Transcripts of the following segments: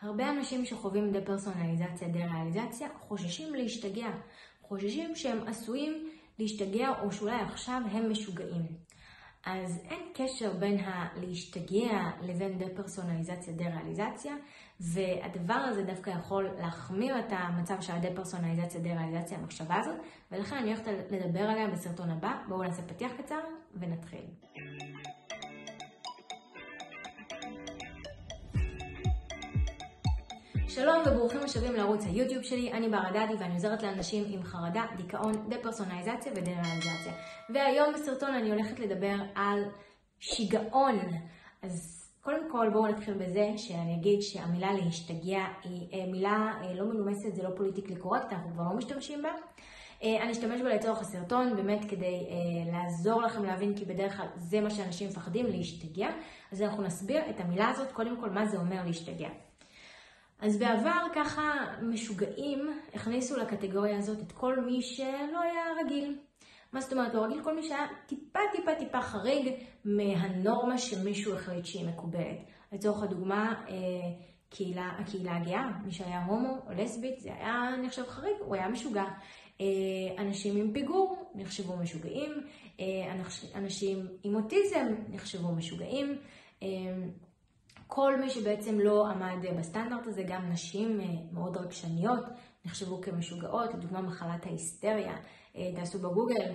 הרבה אנשים שחווים דה-פרסונליזציה, דה-ריאליזציה, חוששים להשתגע. חוששים שהם עשויים להשתגע או שאולי עכשיו הם משוגעים. אז אין קשר בין להשתגע לבין דה-פרסונליזציה, דה-ריאליזציה, והדבר הזה דווקא יכול להחמיר את המצב של הדה-פרסונליזציה, דה-ריאליזציה, המחשבה הזאת, ולכן אני הולכת לדבר עליה בסרטון הבא. בואו נעשה פתיח קצר ונתחיל. שלום וברוכים השבים לערוץ היוטיוב שלי, אני בר הדדי ואני עוזרת לאנשים עם חרדה, דיכאון, דה-פרסונליזציה ודה-ריאליזציה. והיום בסרטון אני הולכת לדבר על שיגעון. אז קודם כל בואו נתחיל בזה שאני אגיד שהמילה להשתגע היא מילה לא מנומסת, זה לא פוליטיקלי קורקט, אנחנו כבר לא משתמשים בה. אני אשתמש בה לצורך הסרטון באמת כדי לעזור לכם להבין, כי בדרך כלל זה מה שאנשים מפחדים, להשתגע. אז אנחנו נסביר את המילה הזאת, קודם כל מה זה אומר להשתגע. אז בעבר ככה משוגעים הכניסו לקטגוריה הזאת את כל מי שלא היה רגיל. מה זאת אומרת לא רגיל? כל מי שהיה טיפה חריג מהנורמה שמישהו החליט שהיא מקובלת. לצורך הדוגמה, הקהילה הגאה, מי שהיה הומו או לסבית, זה היה נחשב חריג, הוא היה משוגע. אנשים עם פיגור נחשבו משוגעים, אנשים עם אוטיזם נחשבו משוגעים. כל מי שבעצם לא עמד בסטנדרט הזה, גם נשים מאוד רגשניות, נחשבו כמשוגעות, לדוגמה מחלת ההיסטריה, תעשו בגוגל.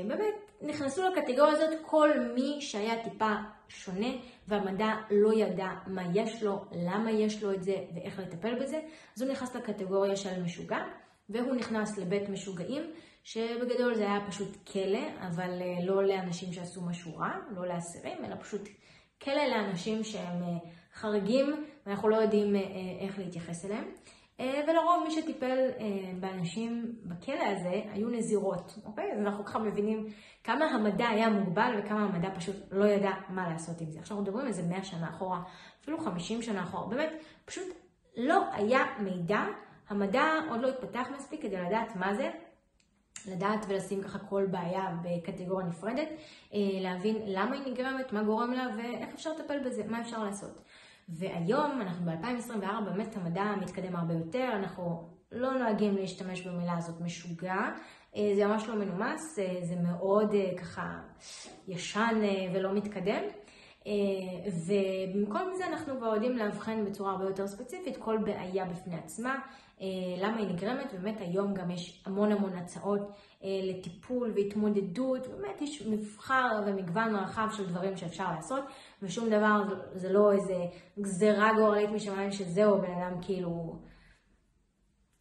באמת נכנסו לקטגוריה הזאת כל מי שהיה טיפה שונה, והמדע לא ידע מה יש לו, למה יש לו את זה ואיך לטפל בזה. אז הוא נכנס לקטגוריה של משוגע, והוא נכנס לבית משוגעים, שבגדול זה היה פשוט כלא, אבל לא לאנשים שעשו משהו רע, לא לאסירים, אלא פשוט כלא לאנשים שהם חריגים, ואנחנו לא יודעים איך להתייחס אליהם. ולרוב מי שטיפל באנשים בכלא הזה היו נזירות, אוקיי? אז אנחנו ככה מבינים כמה המדע היה מוגבל וכמה המדע פשוט לא ידע מה לעשות עם זה. עכשיו אנחנו מדברים איזה 100 שנה אחורה, אפילו 50 שנה אחורה, באמת פשוט לא היה מידע, המדע עוד לא התפתח מספיק כדי לדעת מה זה, לדעת ולשים ככה כל בעיה בקטגוריה נפרדת, להבין למה היא נגרמת, מה גורם לה ואיך אפשר לטפל בזה, מה אפשר לעשות. והיום אנחנו ב-2024 באמת המדע מתקדם הרבה יותר, אנחנו לא נוהגים להשתמש במילה הזאת משוגע, זה ממש לא מנומס, זה מאוד ככה ישן ולא מתקדם. ובמקום זה אנחנו כבר יודעים להבחן בצורה הרבה יותר ספציפית כל בעיה בפני עצמה, למה היא נגרמת. באמת היום גם יש המון הצעות לטיפול והתמודדות, באמת יש מבחר ומגוון רחב של דברים שאפשר לעשות, ושום דבר זה לא איזה גזרה גורלית משמיים שזהו בן אדם כאילו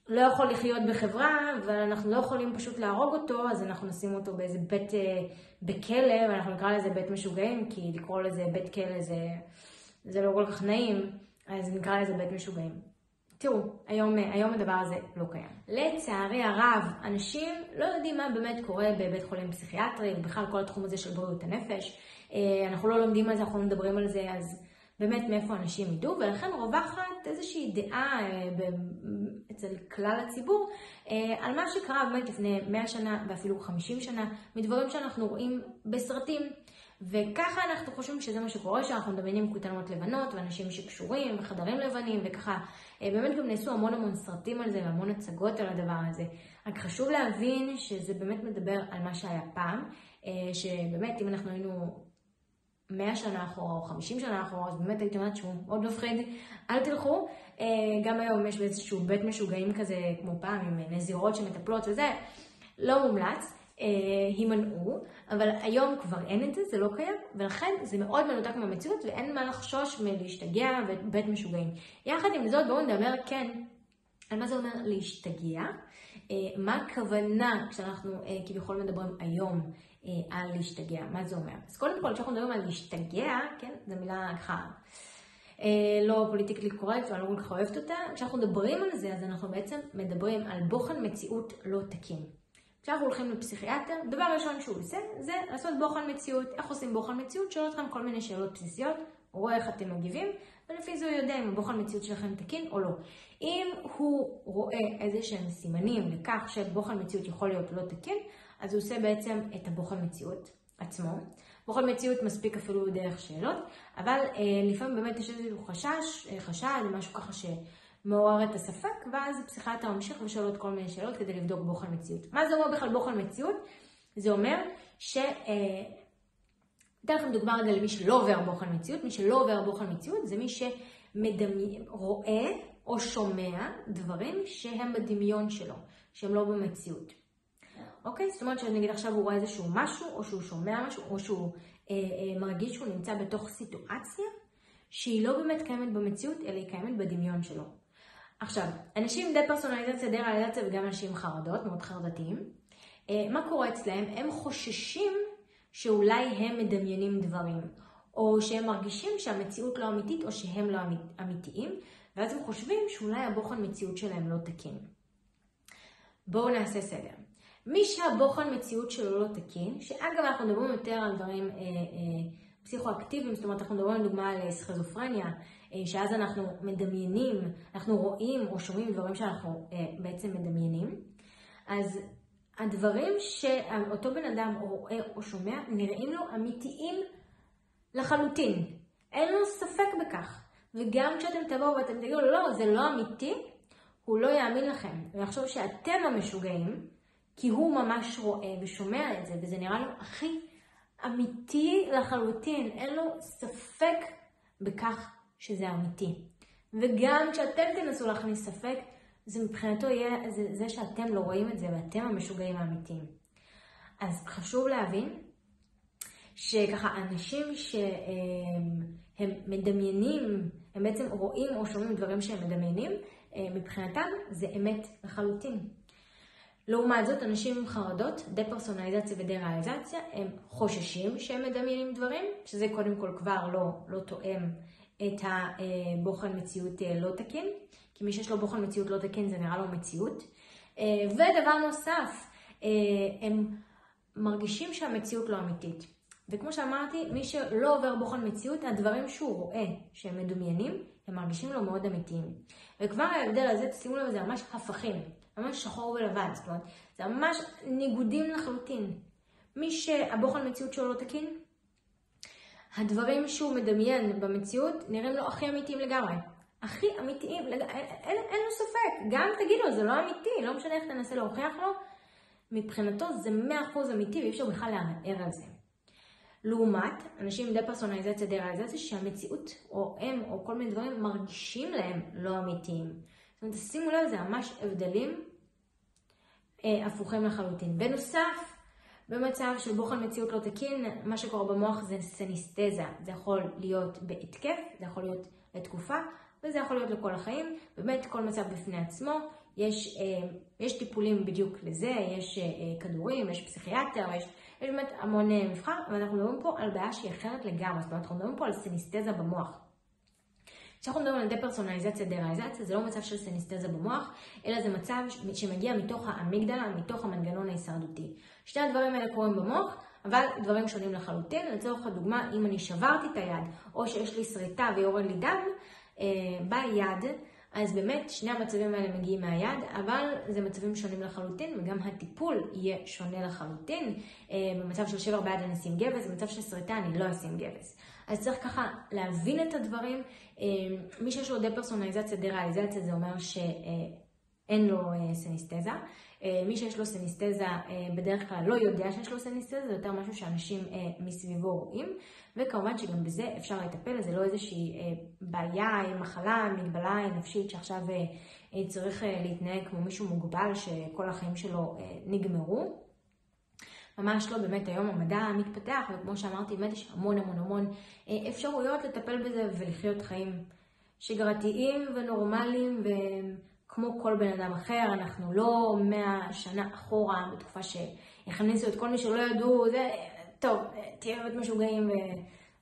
לא יכול לחיות בחברה, ואנחנו לא יכולים פשוט להרוג אותו, אז אנחנו נשים אותו באיזה בית בכלא, ואנחנו נקרא לזה בית משוגעים, כי לקרוא לזה בית כלא זה לא כל כך נעים, אז נקרא לזה בית משוגעים. תראו, היום הדבר הזה לא קיים. לצערי הרב, אנשים לא יודעים מה באמת קורה בבית חולים פסיכיאטרי, ובכלל כל התחום הזה של בריאות הנפש. אנחנו לא לומדים על זה, אנחנו לא מדברים על זה, אז באמת מאיפה אנשים ידעו, ולכן רווחת איזושהי דעה אצל כלל הציבור על מה שקרה באמת לפני 100 שנה ואפילו 50 שנה, מדברים שאנחנו רואים בסרטים. וככה אנחנו חושבים שזה מה שקורה, שאנחנו מדמיינים כותנות לבנות ואנשים שקשורים וחדרים לבנים, וככה באמת גם נעשו המון סרטים על זה והמון הצגות על הדבר הזה. רק חשוב להבין שזה באמת מדבר על מה שהיה פעם, שבאמת אם אנחנו היינו 100 שנה אחורה או 50 שנה אחורה, אז באמת הייתי אומרת שהוא מאוד מפחיד, אל תלכו. גם היום יש באיזשהו בית משוגעים כזה כמו פעם עם נזירות שמטפלות וזה, לא מומלץ. הימנעו, אבל היום כבר אין את זה, זה לא קיים, ולכן זה מאוד מנותק מהמציאות ואין מה לחשוש מלהשתגע ובית משוגעים. יחד עם זאת בואו נדבר כן על מה זה אומר להשתגע, מה הכוונה כשאנחנו כביכול מדברים היום על להשתגע, מה זה אומר. אז קודם כל כשאנחנו מדברים על להשתגע, כן, זו מילה ככה לא פוליטיקלי קורקט, ואני לא כל כך אוהבת אותה. כשאנחנו מדברים על זה, אז אנחנו בעצם מדברים על בוחן מציאות לא תקין. כשאנחנו הולכים לפסיכיאטר, דבר ראשון שהוא עושה, זה לעשות בוחן מציאות. איך עושים בוחן מציאות? שואל אתכם כל מיני שאלות בסיסיות, הוא רואה איך אתם מגיבים, ולפי זה הוא יודע אם הבוחן מציאות שלכם תקין או לא. אם הוא רואה איזה שהם סימנים לכך שבוחן מציאות יכול להיות לא תקין, אז הוא עושה בעצם את הבוחן מציאות עצמו. בוחן מציאות מספיק אפילו דרך שאלות, אבל לפעמים באמת יש איזשהו חשד, משהו ככה שמעורר את הספק, ואז פסיכיאטר ממשיך ושואל עוד כל מיני שאלות כדי לבדוק בוחן מציאות. מה זה אומר בכלל בוחן מציאות? זה אומר אתן לכם דוגמה רגע למי שלא עובר בוחן מציאות. מי שלא עובר בוחן מציאות זה מי שרואה או שומע דברים שהם בדמיון שלו, שהם לא במציאות. אוקיי? זאת אומרת שנגיד עכשיו הוא רואה איזשהו משהו, או שהוא שומע משהו, או שהוא מרגיש שהוא נמצא בתוך סיטואציה שהיא לא באמת קיימת במציאות, אלא היא קיימת בדמיון שלו. עכשיו, אנשים עם דה-פרסונליזציה, דה-ריאליזציה וגם אנשים עם חרדות, מאוד חרדתיים, מה קורה אצלהם? הם חוששים שאולי הם מדמיינים דברים, או שהם מרגישים שהמציאות לא אמיתית, או שהם לא אמיתיים, ואז הם חושבים שאולי הבוחן מציאות שלהם לא תקין. בואו נעשה סדר. מי שהבוחן מציאות שלו לא תקין, שאגב אנחנו מדברים יותר על דברים פסיכואקטיביים, זאת אומרת אנחנו מדברים לדוגמה על סכיזופרניה, שאז אנחנו מדמיינים, אנחנו רואים או שומעים דברים שאנחנו בעצם מדמיינים, אז הדברים שאותו בן אדם רואה או שומע נראים לו אמיתיים לחלוטין. אין לו ספק בכך. וגם כשאתם תבואו ואתם תגידו, לא, זה לא אמיתי, הוא לא יאמין לכם. ויחשוב שאתם המשוגעים, כי הוא ממש רואה ושומע את זה, וזה נראה לו הכי אמיתי לחלוטין. אין לו ספק בכך שזה אמיתי. וגם כשאתם תנסו להכניס ספק, זה מבחינתו יהיה זה שאתם לא רואים את זה, ואתם המשוגעים האמיתיים. אז חשוב להבין שככה אנשים שהם מדמיינים, הם בעצם רואים או שומעים דברים שהם מדמיינים, מבחינתם זה אמת לחלוטין. לעומת זאת, אנשים עם חרדות, דה-פרסונליזציה ודה-ריאליזציה, הם חוששים שהם מדמיינים דברים, שזה קודם כל כבר לא תואם את הבוחן מציאות לא תקין, כי מי שיש לו בוחן מציאות לא תקין זה נראה לו מציאות. ודבר נוסף, הם מרגישים שהמציאות לא אמיתית. וכמו שאמרתי, מי שלא עובר בוחן מציאות, הדברים שהוא רואה שהם מדומיינים, הם מרגישים לו מאוד אמיתיים. וכבר ההבדל הזה, תשימו לב, זה ממש הפכים, ממש שחור ולבן, זאת אומרת, זה ממש ניגודים לחלוטין. מי שהבוחן מציאות שלו לא תקין, הדברים שהוא מדמיין במציאות נראים לו הכי אמיתיים לגמרי. הכי אמיתיים, אין לו ספק. גם תגידו, זה לא אמיתי, לא משנה איך תנסה להוכיח לו, מבחינתו זה 100% אמיתי, ואי אפשר בכלל לערער על זה. לעומת אנשים עם דה-פרסונליזציה, דה-ריאליזציה, שהמציאות או הם או כל מיני דברים מרגישים להם לא אמיתיים. זאת אומרת, שימו לב, זה ממש הבדלים הפוכים לחלוטין. בנוסף, במצב של בוחן מציאות לא תקין, מה שקורה במוח זה סניסטזה. זה יכול להיות בהתקף, זה יכול להיות לתקופה, וזה יכול להיות לכל החיים. באמת כל מצב בפני עצמו, יש טיפולים בדיוק לזה, יש כדורים, יש פסיכיאטר, יש באמת המון מבחר, אבל אנחנו מדברים פה על בעיה שהיא אחרת לגמרי, זאת אומרת, אנחנו מדברים פה על סניסטזה במוח. כשאנחנו מדברים על דה-פרסונליזציה, דה-ריאליזציה, זה לא מצב של סניסטזה במוח, אלא זה מצב שמגיע מתוך האמיגדלה, מתוך המנגנון ההישרדותי. שני הדברים האלה קורים במוח, אבל דברים שונים לחלוטין. לצורך הדוגמה, אם אני שברתי את היד, או שיש לי שריטה ויורד לי דם ביד, אז באמת שני המצבים האלה מגיעים מהיד, אבל זה מצבים שונים לחלוטין, וגם הטיפול יהיה שונה לחלוטין. במצב של שבר ביד אני אשים גבס, במצב של שריטה אני לא אשים גבס. אז צריך ככה להבין את הדברים. מי שיש לו דה-פרסונליזציה, דה-ריאליזציה, זה אומר שאין לו סניסטזה. מי שיש לו סניסטזה בדרך כלל לא יודע שיש לו סניסטזה, זה יותר משהו שאנשים מסביבו רואים. וכמובן שגם בזה אפשר לטפל, זה לא איזושהי בעיה, מחלה, מגבלה נפשית שעכשיו צריך להתנהג כמו מישהו מוגבל שכל החיים שלו נגמרו. ממש לא, באמת היום המדע מתפתח, וכמו שאמרתי, באמת יש המון אפשרויות לטפל בזה ולחיות חיים שגרתיים ונורמליים וכמו כל בן אדם אחר. אנחנו לא 100 שנה אחורה בתקופה שהכניסו את כל מי שלא ידעו, זה טוב, תהיה באמת משוגעים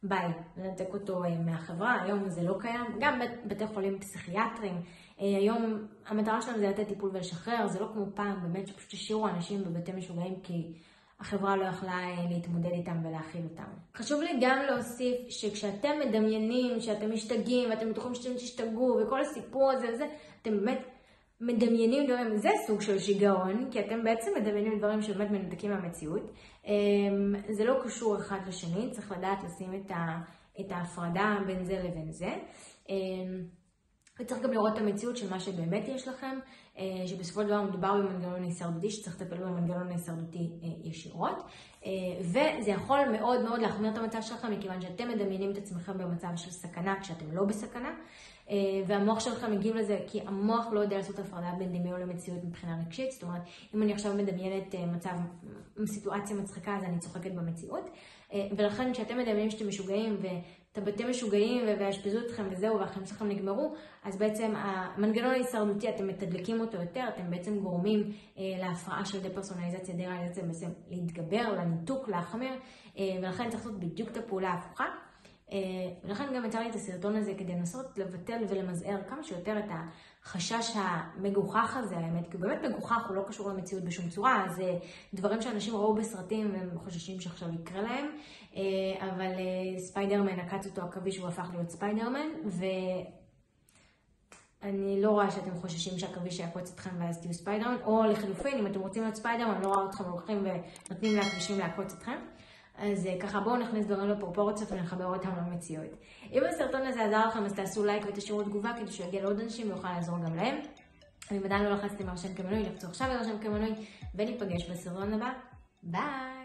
וביי, לנתק אותו מהחברה. היום זה לא קיים, גם בתי חולים פסיכיאטרים. היום המטרה שלנו זה לתת טיפול ולשחרר, זה לא כמו פעם, באמת שפשוט השאירו אנשים בבתי משוגעים כי החברה לא יכלה להתמודד איתם ולהכיל אותם. חשוב לי גם להוסיף שכשאתם מדמיינים, שאתם משתגעים ואתם בטוחים שאתם תשתגעו וכל הסיפור הזה וזה, אתם באמת מדמיינים דברים, זה סוג של שיגעון, כי אתם בעצם מדמיינים דברים שבאמת מנותקים מהמציאות. זה לא קשור אחד לשני, צריך לדעת לשים את ההפרדה בין זה לבין זה. וצריך גם לראות את המציאות של מה שבאמת יש לכם, שבסופו של דבר מדובר במנגנון הישרדותי, שצריך לטפל במנגנון הישרדותי ישירות. וזה יכול מאוד מאוד להחמיר את המצב שלכם, מכיוון שאתם מדמיינים את עצמכם במצב של סכנה כשאתם לא בסכנה. והמוח שלכם מגיב לזה, כי המוח לא יודע לעשות הפרדה בין דמיון למציאות מבחינה רגשית. זאת אומרת, אם אני עכשיו מדמיינת סיטואציה מצחיקה, אז אני צוחקת במציאות. ולכן כשאתם מדמיינים שאתם משוגעים, ואתם משוגעים ויאשפזו אתכם וזהו, והחיים שלכם נגמרו, אז בעצם המנגנון ההישרדותי, אתם מתדלקים אותו יותר, אתם בעצם גורמים להפרעה של דפרסונליזציה, דה-ריאליזציה, בעצם להתגבר, לניתוק, להחמיר, ולכן צריך לעשות בדיוק את הפעולה ההפוכה. ולכן גם יצא לי את הסרטון הזה כדי לנסות לבטל ולמזער כמה שיותר את החשש המגוחך הזה, האמת, כי באמת מגוחך הוא לא קשור למציאות בשום צורה, זה דברים שאנשים ראו בסרטים והם חוששים שעכשיו יקרה להם, אבל ספיידרמן עקץ אותו עכביש והוא הפך להיות ספיידרמן, ואני לא רואה שאתם חוששים שהעכביש יעקוץ אתכם ואז תהיו ספיידרמן, או לחילופין, אם אתם רוצים להיות ספיידרמן, אני לא רואה אתכם הולכים ונותנים לעכבישים לעקוץ אתכם. אז ככה בואו נכניס דברים לפרופורציות ונחבר אותם למציאות. אם הסרטון הזה עזר לכם, אז תעשו לייק ותשאירו תגובה כדי שהוא יגיע לעוד אנשים ויוכל לעזור גם להם. אם עדיין לא לחצתם להירשם כמנוי, לחצו עכשיו להירשם כמנוי, וניפגש בסרטון הבא. ביי!